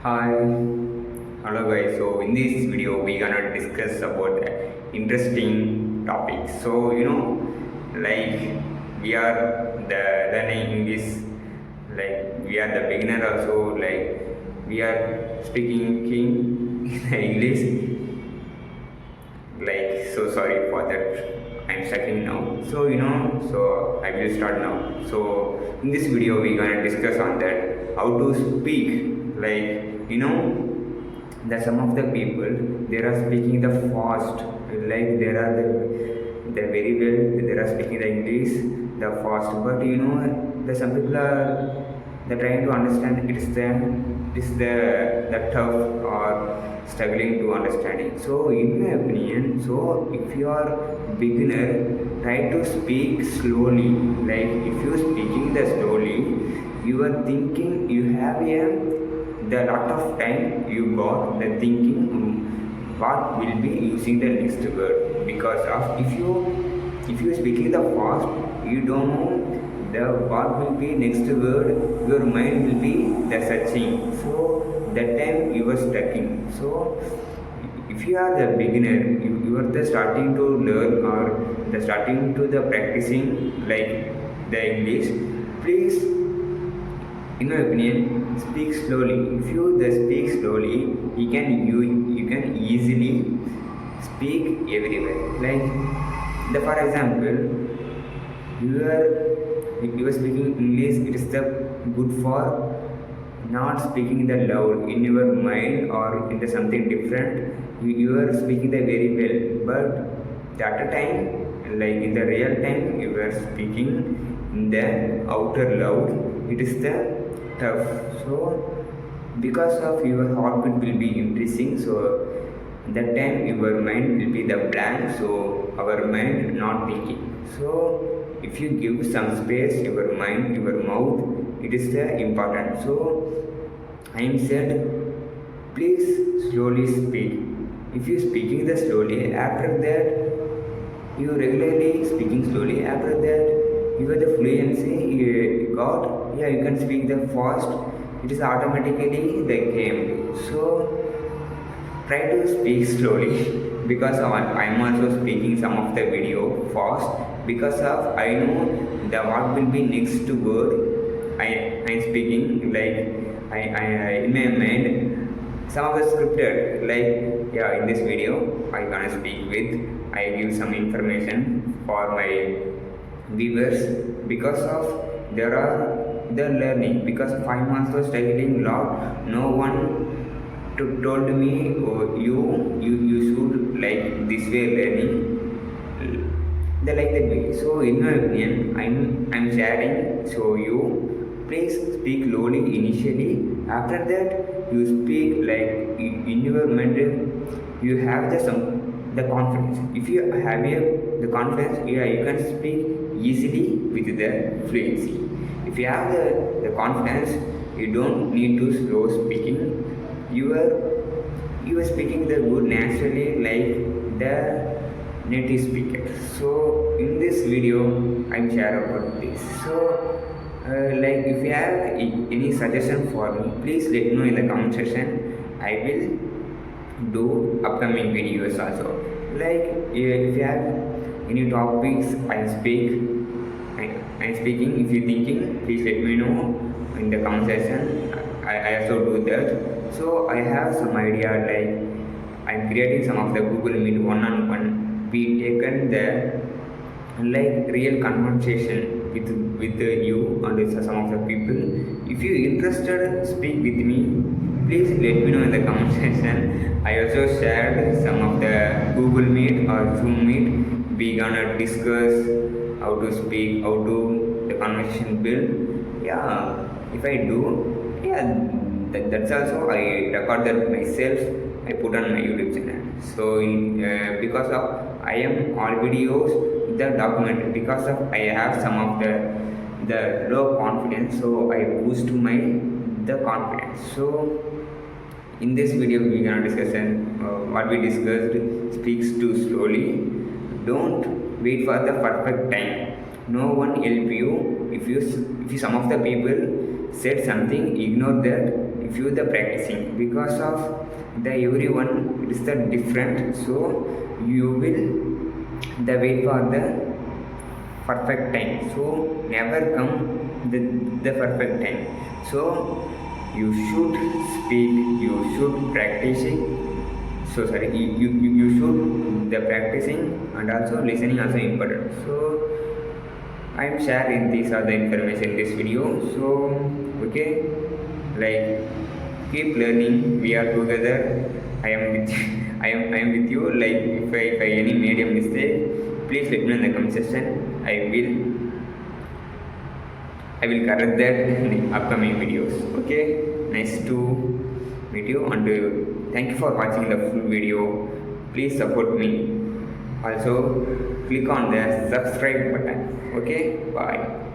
Hi, hello guys. So in this video, we gonna discuss about interesting topics. Like we are the learning English, like we are the beginner also. Like we are speaking English. Like so sorry for that. I'm studying now. So I will start now. So in this video, we gonna discuss on that how to speak. That some of the people they are speaking the fast, like there are the very well they are speaking the English the fast, but the some people are they're trying to understand it is the tough or struggling to understanding. So in my opinion, so if you are beginner, try to speak slowly. Like if you speaking the slowly, you are thinking you have a the lot of time you got the thinking what will be using the next word, because of if you speaking the fast, you don't know the what will be next word, your mind will be the searching, so that time you are stucking. So if you are the beginner, you are the starting to learn or the starting to the practicing like the English, please, in my opinion, speak slowly. If you the speak slowly, you can easily speak everywhere. Like the for example, you are if you are speaking English, it is the good for not speaking the loud in your mind or into something different. You are speaking the very well, but at a time, like in the real time, you are speaking in the outer loud. It is the tough. So because of your heartbeat will be increasing, so that time your mind will be the blank, so our mind not thinking. So if you give some space your mind, your mouth, it is the important. So I am said, please slowly speak. If you speaking the slowly, after that you regularly speaking slowly, after that you have the fluency you got, yeah, you can speak the fast, it is automatically the game. So try to speak slowly because I'm also speaking some of the video fast, because of I know the what will be next word. I'm speaking like I in my mind some of the scripted, like yeah, in this video I gonna speak with, I give some information for my viewers, because of there are the learning, because 5 months was struggling lot, no one told me, oh, you should like this way learning, they like that way. So in my opinion, I'm sharing, so you please speak slowly initially, after that you speak like in your mental, you have the confidence. If you have the confidence, yeah, you can speak easily with the fluency. If you have the confidence, you don't need to slow speaking, you are speaking the good naturally like the native speaker. So in this video I'm share about this. So like if you have any suggestion for me, please let me know in the comment section. I will do upcoming videos also. Like if you have any topics I'm speaking, if you thinking, please let me know in the comment section. I also do that. So I have some idea, like I'm creating some of the Google Meet one-on-one. We taken the like real conversation with you and with some of the people. If you interested, speak with me. Please let me know in the comment section. I also shared some of the Google Meet or Zoom Meet. We gonna discuss how to speak, how to the conversation build. Yeah, if I do, yeah, that's also I recorded myself. I put on my YouTube channel. So because of I am all videos the document, because of I have some of the low confidence, so I boost my the confidence. So in this video we gonna discuss what we discussed. Speaks too slowly. Don't wait for the perfect time. No one help you. If you some of the people said something, ignore that. if you the practicing, because of the everyone is the different, so you will the wait for the perfect time, so never come the perfect time. So you should speak, you should practicing, so sorry, you should the practicing and also listening also important. So I am sharing these are the information in this video. So okay, like keep learning, we are together. I am with I am with you. Like if I any made a mistake, please let me know in the comment section. I will correct that in the upcoming videos. Okay, nice to meet you, and thank you for watching the full video. Please support me. Also click on the subscribe button. Okay, bye.